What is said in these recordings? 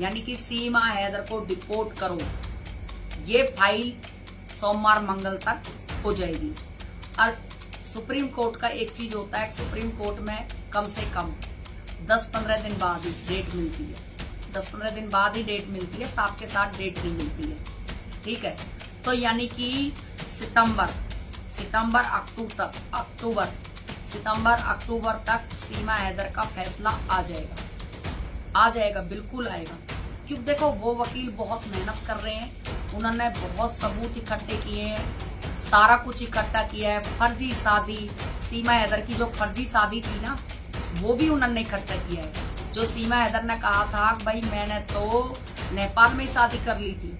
यानी कि सीमा हैदर को डिपोर्ट करो। ये फाइल सोमवार मंगल तक हो जाएगी। और सुप्रीम कोर्ट का एक चीज होता है, सुप्रीम कोर्ट में कम से कम 10-15 दिन बाद ही डेट मिलती है। 10-15 दिन बाद ही डेट मिलती है, साथ के साथ डेट नहीं मिलती है। ठीक है, तो यानी कि सितंबर अक्टूबर तक सीमा हैदर का फैसला आ जाएगा, बिल्कुल आएगा। क्योंकि देखो वो वकील बहुत मेहनत कर रहे हैं, उन्होंने बहुत सबूत इकट्ठे किए हैं, सारा कुछ इकट्ठा किया है। फर्जी शादी, सीमा हैदर की जो फर्जी शादी थी ना, वो भी उन्होंने इकट्ठा किया है। जो सीमा हैदर ने कहा था कि भाई मैंने तो नेपाल में ही शादी कर ली थी,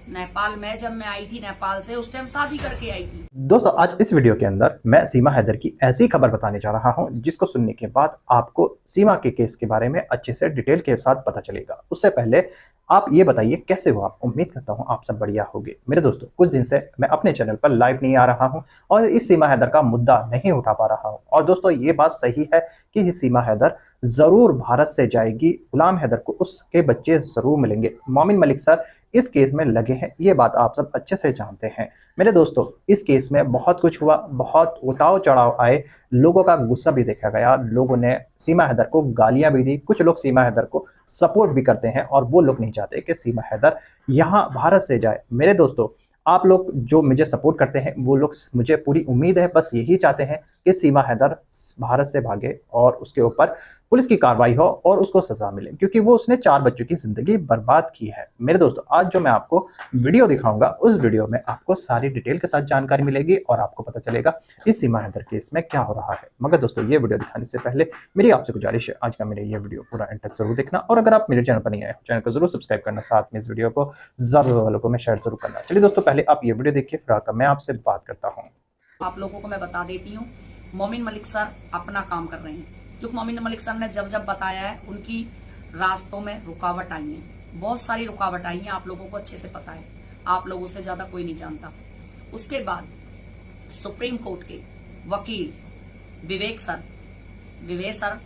नेपाल में जब मैं आई थी नेपाल से, उस टाइम शादी करके आई थी। दोस्तों आज इस वीडियो के अंदर मैं सीमा हैदर की ऐसी खबर बताने जा रहा हूं जिसको सुनने के बाद आपको सीमा के केस के बारे में अच्छे से डिटेल के साथ पता चलेगा। उससे पहले आप ये बताइए कैसे हो आप। उम्मीद करता हूं आप सब बढ़िया होंगे। मेरे दोस्तों कुछ दिन से मैं अपने चैनल पर लाइव नहीं आ रहा हूं और इस सीमा हैदर का मुद्दा नहीं उठा पा रहा हूं। और दोस्तों ये बात सही है कि ये सीमा हैदर जरूर भारत से जाएगी। गुलाम हैदर को उसके बच्चे जरूर मिलेंगे। मोमिन मलिक सर इस केस में लगे हैं, ये बात आप सब अच्छे से जानते हैं। मेरे दोस्तों इस केस में बहुत कुछ हुआ, बहुत उतार चढ़ाव आए, लोगों का गुस्सा भी देखा गया, लोगों ने सीमा हैदर को गालियां भी दी। कुछ लोग सीमा हैदर को सपोर्ट भी करते हैं और वो लोग नहीं चाहते कि सीमा हैदर यहां भारत से जाए। मेरे दोस्तों आप लोग जो मुझे सपोर्ट करते हैं वो लोग, मुझे पूरी उम्मीद है, बस यही चाहते हैं कि सीमा हैदर भारत से भागे और उसके ऊपर पुलिस की कार्रवाई हो और उसको सजा मिले, क्योंकि वो उसने 4 बच्चों की जिंदगी बर्बाद की है। मेरे दोस्तों आज जो मैं आपको वीडियो दिखाऊंगा उस वीडियो में आपको सारी डिटेल के साथ जानकारी मिलेगी और आपको पता चलेगा इस सीमा हैदर केस में क्या हो रहा है। मगर दोस्तों ये वीडियो दिखाने से पहले मेरी आपसे गुजारिश है, आज का मेरा ये वीडियो पूरा एंड तक जरूर देखना और अगर आप मेरे चैनल पर नहीं आए चैनल को जरूर सब्सक्राइब करना, साथ में इस वीडियो को ज्यादा से ज्यादा लोगों में शेयर जरूर करना। चलिए दोस्तों पहले आप ये वीडियो देखिए, फिर आकर मैं आपसे बात करता हूँ। आप लोगों को मैं बता देती हूँ, मोमिन मलिक सर अपना काम कर रहे हैं। क्योंकि मोमिन मलिक सर ने जब बताया है, उनकी रास्तों में रुकावट आई है, बहुत सारी रुकावट आई है, आप लोगों को अच्छे से पता है, आप लोगों से ज्यादा कोई नहीं जानता। उसके बाद सुप्रीम कोर्ट के वकील विवेक सर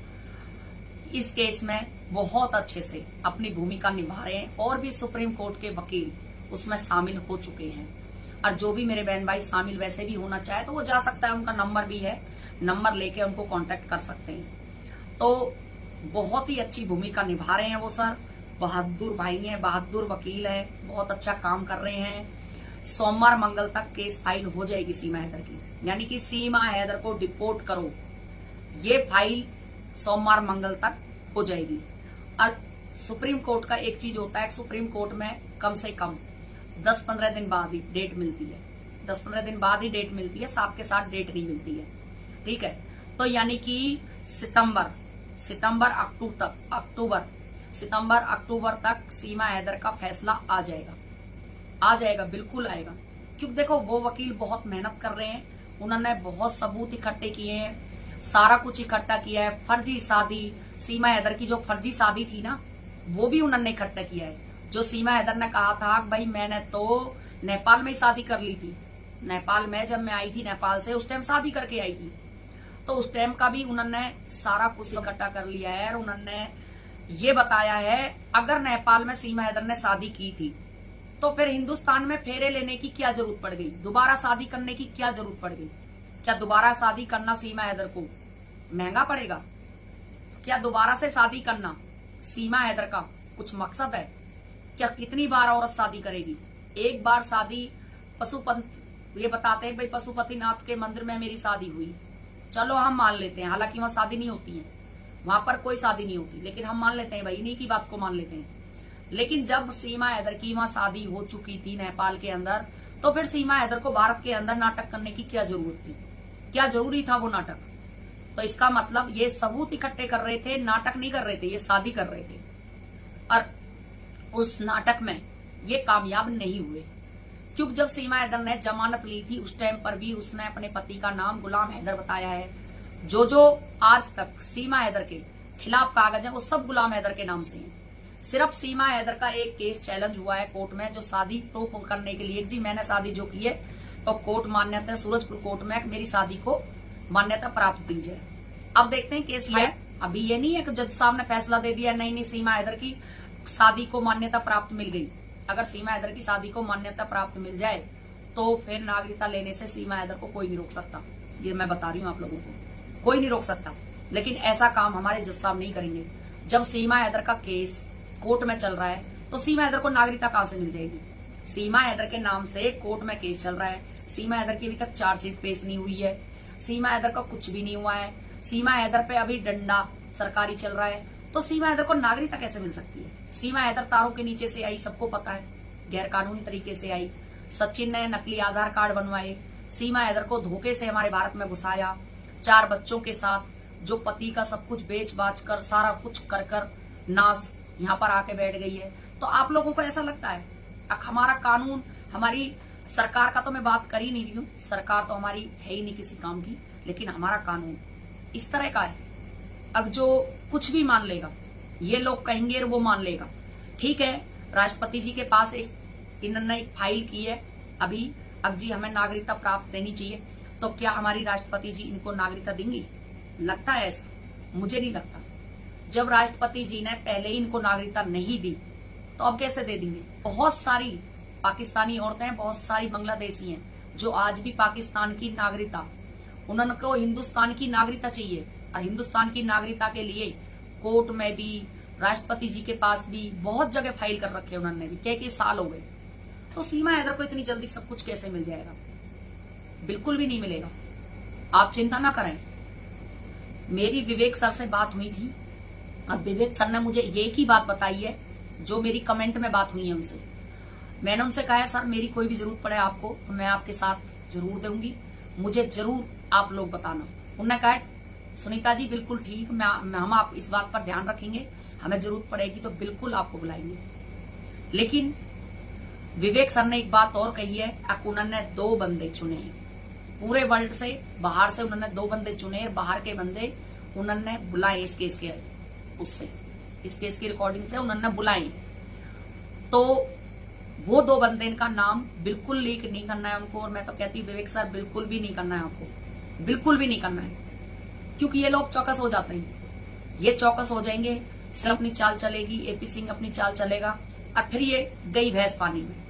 इस केस में बहुत अच्छे से अपनी भूमिका निभा रहे हैं और भी सुप्रीम कोर्ट के वकील उसमें शामिल हो चुके हैं। और जो भी मेरे बहन भाई शामिल वैसे भी होना चाहे तो वो जा सकता है, उनका नंबर भी है, नंबर लेके उनको कांटेक्ट कर सकते हैं। तो बहुत ही अच्छी भूमिका निभा रहे हैं वो सर, बहादुर भाई हैं, बहादुर वकील हैं, बहुत अच्छा काम कर रहे हैं। सोमवार मंगल तक केस फाइल हो जाएगी सीमा हैदर की, यानी कि सीमा हैदर को डिपोर्ट करो। ये फाइल सोमवार मंगल तक हो जाएगी। और सुप्रीम कोर्ट का एक चीज होता है, सुप्रीम कोर्ट में कम से कम 10-15 दिन बाद ही डेट मिलती है। 10-15 दिन बाद ही डेट मिलती है, साथ के साथ डेट नहीं मिलती है। ठीक है, तो यानी कि सितंबर अक्टूबर तक सीमा हैदर का फैसला आ जाएगा, बिल्कुल आएगा। क्योंकि देखो वो वकील बहुत मेहनत कर रहे हैं, उन्होंने बहुत सबूत इकट्ठे किए हैं, सारा कुछ इकट्ठा किया है। फर्जी शादी, सीमा हैदर की जो फर्जी शादी थी ना, वो भी उन्होंने इकट्ठा किया है। जो सीमा हैदर ने कहा था भाई मैंने तो नेपाल में ही शादी कर ली थी, नेपाल में जब मैं आई थी नेपाल से, उस टाइम शादी करके आई थी, तो उस टाइम का भी उन्होंने सारा कुछ इकट्ठा कर लिया है। और उन्होंने ये बताया है अगर नेपाल में सीमा हैदर ने शादी की थी तो फिर हिंदुस्तान में फेरे लेने की क्या जरूरत पड़ गई, दोबारा शादी करने की क्या जरूरत पड़ गई? क्या दोबारा शादी करना सीमा हैदर को महंगा पड़ेगा? क्या दोबारा से शादी करना सीमा हैदर का कुछ मकसद है? क्या कितनी बार औरत शादी करेगी? एक बार शादी ये बताते हैं भाई पशुपतिनाथ के मंदिर में मेरी शादी हुई, चलो हम मान लेते हैं, हालांकि वहां शादी नहीं होती है, वहां पर कोई शादी नहीं होती, लेकिन हम मान लेते हैं भाई, इन्हीं की बात को मान लेते हैं। लेकिन जब सीमा हैदर की वहां शादी हो चुकी थी नेपाल के अंदर, तो फिर सीमा हैदर को भारत के अंदर नाटक करने की क्या जरूरत थी? क्या जरूरी था वो नाटक? तो इसका मतलब ये सबूत इकट्ठे कर रहे थे, नाटक नहीं कर रहे थे, ये शादी कर रहे थे। और उस नाटक में ये कामयाब नहीं हुए, क्योंकि जब सीमा हैदर ने जमानत ली थी उस टाइम पर भी उसने अपने पति का नाम गुलाम हैदर बताया है। जो आज तक सीमा हैदर के खिलाफ कागज है वो सब गुलाम हैदर के नाम से हैं। सिर्फ सीमा हैदर का एक केस चैलेंज हुआ है कोर्ट में, जो शादी प्रूफ करने के लिए जी मैंने शादी जो की है तो कोर्ट मान्यता, सूरजपुर कोर्ट में मेरी शादी को मान्यता प्राप्त दीजिए। अब देखते हैं केस है, अभी ये नहीं है कि जज साहब ने फैसला दे दिया नहीं सीमा हैदर की शादी को मान्यता प्राप्त मिल गई, अगर सीमा हैदर की शादी को मान्यता प्राप्त मिल जाए तो फिर नागरिकता लेने से सीमा हैदर को कोई नहीं रोक सकता। ये मैं बता रही हूँ आप लोगों को, कोई नहीं रोक सकता। लेकिन ऐसा काम हमारे जज साहब नहीं करेंगे। जब सीमा हैदर का केस कोर्ट में चल रहा है तो सीमा हैदर को नागरिकता कहां से मिल जाएगी? सीमा हैदर के नाम से कोर्ट में केस चल रहा है, सीमा हैदर की अभी तक चार्जशीट पेश नहीं हुई है, सीमा हैदर का कुछ भी नहीं हुआ है, सीमा हैदर पे अभी डंडा सरकारी चल रहा है, तो सीमा हैदर को नागरिकता कैसे मिल सकती है? सीमा हैदर तारों के नीचे से आई, सबको पता है, गैर कानूनी तरीके से आई। सचिन ने नकली आधार कार्ड बनवाए, सीमा हैदर को धोखे से हमारे भारत में घुसाया, 4 बच्चों के साथ, जो पति का सब कुछ बेच बाच कर, सारा कुछ कर कर नास यहाँ पर आके बैठ गई है। तो आप लोगों को ऐसा लगता है हमारा कानून, हमारी सरकार का तो मैं बात कर ही नहीं रही हूँ, सरकार तो हमारी है ही नहीं किसी काम की, लेकिन हमारा कानून इस तरह का है, अब जो कुछ भी मान लेगा, ये लोग कहेंगे वो मान लेगा। ठीक है, राष्ट्रपति जी के पास इन्होंने एक फाइल की है अभी, अब जी हमें नागरिकता प्राप्त देनी चाहिए, तो क्या हमारी राष्ट्रपति जी इनको नागरिकता देंगी? लगता है ऐसा? मुझे नहीं लगता। जब राष्ट्रपति जी ने पहले ही इनको नागरिकता नहीं दी तो अब कैसे दे देंगे? बहुत सारी पाकिस्तानी औरतें, बहुत सारी बांग्लादेशी हैं जो आज भी पाकिस्तान की नागरिकता, उनको हिंदुस्तान की नागरिकता चाहिए, और हिंदुस्तान की नागरिकता के लिए कोर्ट में भी, राष्ट्रपति जी के पास भी बहुत जगह फाइल कर रखे उन्होंने भी, कई साल हो गए। तो सीमा हैदर को इतनी जल्दी सब कुछ कैसे मिल जाएगा? बिल्कुल भी नहीं मिलेगा, आप चिंता ना करें। मेरी विवेक सर से बात हुई थी और विवेक सर ने मुझे एक ही बात बताई है जो मेरी कमेंट में बात हुई है उनसे। मैंने उनसे कहा है सर मेरी कोई भी जरूरत पड़े आपको तो मैं आपके साथ जरूर दूंगी, मुझे जरूर आप लोग बताना। उन्होंने कहा सुनीता जी बिल्कुल ठीक, हम आप इस बात पर ध्यान रखेंगे, हमें जरूरत पड़ेगी तो बिल्कुल आपको बुलाएंगे। लेकिन विवेक सर ने एक बात और कही है, उन्होंने 2 बंदे चुने हैं पूरे वर्ल्ड से, बाहर से उन्होंने 2 बंदे चुने, बाहर के बंदे उन्होंने बुलाए इस केस के उससे, इस केस की रिकॉर्डिंग से उन्होंने बुलाए। तो वो 2 बंदे का नाम बिल्कुल लीक नहीं करना है उनको, और मैं तो कहती हूँ विवेक सर बिल्कुल भी नहीं करना है आपको, बिल्कुल भी नहीं करना है, क्योंकि ये लोग चौकस हो जाते हैं, ये चौकस हो जाएंगे, सिर्फ अपनी चाल चलेगी, एपी सिंह अपनी चाल चलेगा, और फिर ये गई भैंस पानी में।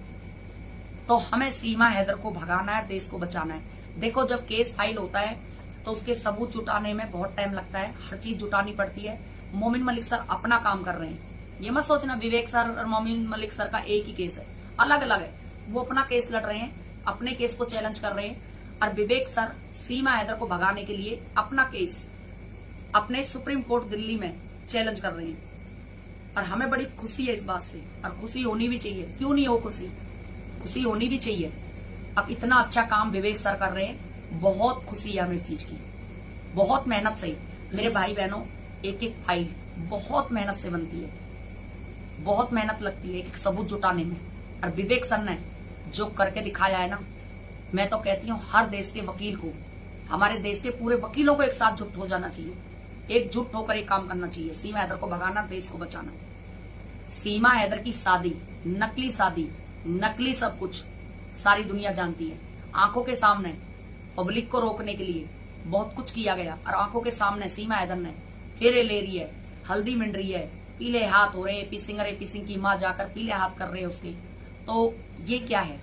तो हमें सीमा हैदर को भगाना है, देश को बचाना है। देखो जब केस फाइल होता है तो उसके सबूत जुटाने में बहुत टाइम लगता है, हर चीज जुटानी पड़ती है। मोमिन मलिक सर अपना काम कर रहे हैं, ये मत सोचना विवेक सर और मोमिन मलिक सर का एक ही केस है, अलग अलग है। वो अपना केस लड़ रहे हैं, अपने केस को चैलेंज कर रहे हैं, और विवेक सर सीमा हैदर को भगाने के लिए अपना केस अपने सुप्रीम कोर्ट दिल्ली में चैलेंज कर रहे हैं। और हमें बड़ी खुशी है इस बात से, और खुशी होनी भी चाहिए, क्यों नहीं हो खुशी, खुशी होनी भी चाहिए। अब इतना अच्छा काम विवेक सर कर रहे हैं, बहुत खुशी है हमें इस चीज की, बहुत मेहनत से। मेरे भाई बहनों एक एक फाइल बहुत मेहनत से बनती है, बहुत मेहनत लगती है एक एक सबूत जुटाने में, और विवेक सर ने जो करके दिखाया है ना, मैं तो कहती हूँ हर देश के वकील को, हमारे देश के पूरे वकीलों को एक साथ जुट हो जाना चाहिए, एकजुट होकर एक काम करना चाहिए, सीमा हैदर को भगाना, देश को बचाना। सीमा हैदर की शादी, नकली सब कुछ सारी दुनिया जानती है, आंखों के सामने पब्लिक को रोकने के लिए बहुत कुछ किया गया, और आंखों के सामने सीमा हैदर ने फेरे ले रही है, हल्दी मिल रही है, पीले हाथ हो रहे हैं, एपी सिंह की मां जाकर पीले हाथ कर रहे हैं उसके, तो ये क्या है?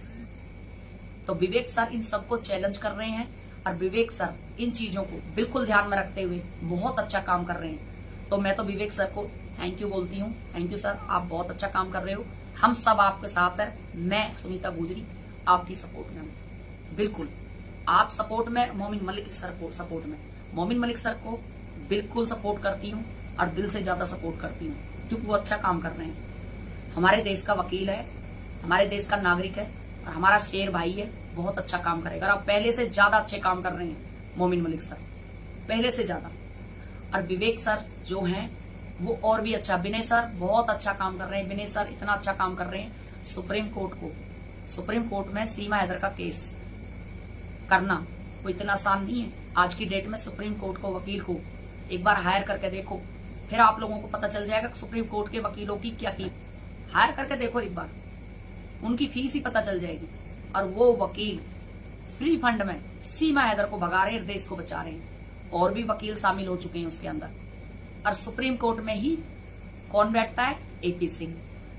तो विवेक सर इन सबको चैलेंज कर रहे हैं, और विवेक सर इन चीजों को बिल्कुल ध्यान में रखते हुए बहुत अच्छा काम कर रहे हैं। तो मैं तो विवेक सर को थैंक यू बोलती हूँ, थैंक यू सर, आप बहुत अच्छा काम कर रहे हो, हम सब आपके साथ है। मैं सुनीता गुजरी आपकी सपोर्ट में हूँ, बिल्कुल आप सपोर्ट में, मोमिन मलिक सपोर्ट में, मोमिन मलिक सर को बिल्कुल सपोर्ट करती हूँ, और दिल से ज्यादा सपोर्ट करती हूँ, क्योंकि वो अच्छा काम कर रहे हैं, हमारे देश का वकील है, हमारे देश का नागरिक है, और हमारा शेर भाई है, बहुत अच्छा काम करेगा। और अब पहले से ज्यादा अच्छे काम कर रहे हैं मोमिन मलिक सर, पहले से ज्यादा। और विवेक सर जो हैं वो और भी अच्छा, विनय सर बहुत अच्छा काम कर रहे हैं, विनय सर इतना अच्छा काम कर रहे हैं, सुप्रीम कोर्ट में सीमा हैदर का केस करना कोई इतना आसान नहीं है। आज की डेट में सुप्रीम कोर्ट को वकील को एक बार हायर करके देखो, फिर आप लोगों को पता चल जाएगा कि सुप्रीम कोर्ट के वकीलों की क्या की, हायर करके देखो एक बार, उनकी फीस ही पता चल जाएगी। और वो वकील फ्री फंड में सीमा हैदर को भगा रहे हैं, देश को बचा रहे हैं, और भी वकील शामिल हो चुके हैं उसके अंदर। और सुप्रीम कोर्ट में ही कौन बैठता है? एपी सिंह।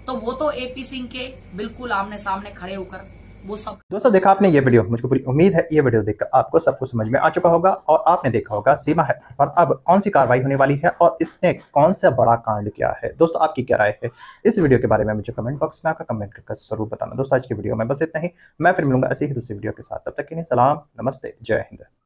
तो वो तो एपी सिंह के बिल्कुल आमने सामने खड़े होकर वो सब। दोस्तों देखा आपने ये वीडियो, मुझको पूरी उम्मीद है ये वीडियो देखकर आपको सब कुछ समझ में आ चुका होगा और आपने देखा होगा सीमा हैदर पर अब कौन सी कार्रवाई होने वाली है और इसने कौन सा बड़ा कांड किया है। दोस्तों आपकी क्या राय है इस वीडियो के बारे में मुझे कमेंट बॉक्स में आकर कमेंट करके जरूर बताना। दोस्तों आज की वीडियो में बस इतना ही, मैं फिर मिलूंगा ऐसी ही दूसरी वीडियो के साथ, तब तक के लिए सलाम, नमस्ते, जय हिंद।